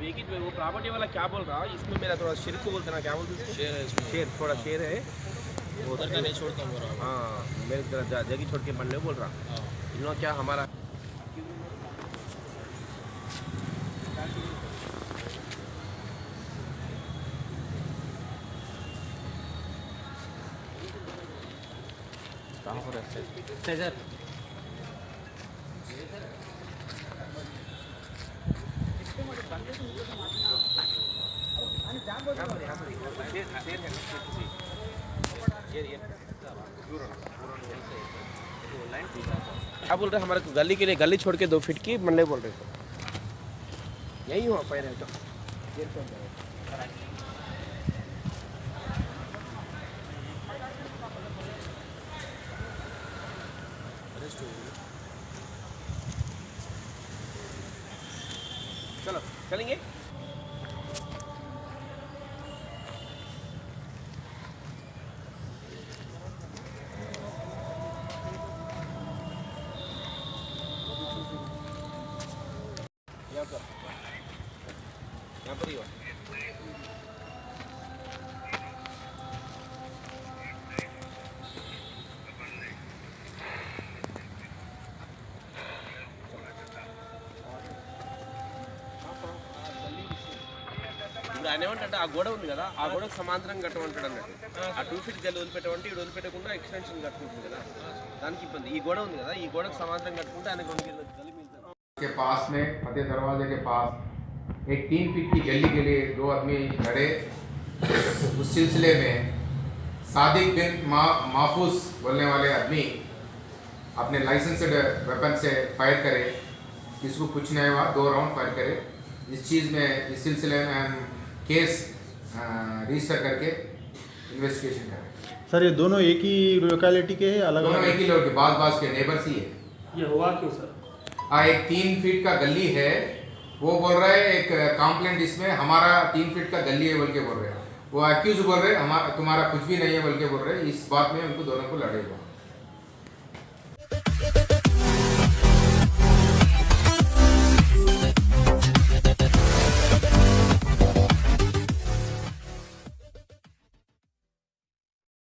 एक ही वो प्रॉपर्टी वाला क्या बोल रहा है इसमें मेरा थोड़ा शेर को बोलते ना क्या बोलते हैं शेर है इसमें शेर थोड़ा शेर है वो तो नहीं छोड़ता बोल रहा हाँ मेरे तरह जगह छोड़ के बनने बोल रहा इन लोग क्या हमारा कहाँ पर है सर क्या बोल रहे हमारे गली के लिए गली छोड़ के 2 फीट की मंडे बोल रहे थे यही हुआ पैर है तो चलो चलेंगे यहाँ पर ही हो ఇప్పుడు ఆయన ఏమంటే ఆ గోడ ఉంది కదా ఆ గోడకు సమాంతరంగా కట్టమంటాడు అన్నట్టు ఆ 2 ఫీట్ గల్లి వదిలిపెట్టమంటే ఈ వదిలిపెట్టకుండా ఎక్స్టెన్షన్ కట్టుకుంటుంది కదా దానికి ఇబ్బంది ఈ గోడ ఉంది కదా ఈ గోడకు సమాంతరంగా కట్టుకుంటే ఆయన గల్లి के पास में फतेह दरवाजे के पास एक 3 फीट की गली के लिए 2 आदमी लड़े उस सिलसिले में सादिक बिन महफूज बोलने वाले आदमी अपने लाइसेंस्ड वेपन से फायर करे किसको कुछ नहीं हुआ 2 राउंड फायर करे इस चीज़ में इस सिलसिले में हम केस रजिस्टर करके इन्वेस्टिगेशन करें। सर ये दोनों एक ही लोकेलिटी के हैं अलग दोनों एक ही लोग बास के नेबर्स ही है। ये हुआ क्यों सर? हाँ एक 3 फीट का गली है वो बोल रहा है एक कंप्लेंट इसमें हमारा 3 फीट का गली है बोल के बोल रहे हैं वो एक्यूज बोल रहे हैं हमारा तुम्हारा कुछ भी नहीं है बोल के बोल रहे हैं इस बात में उनको दोनों को लड़े हुआ।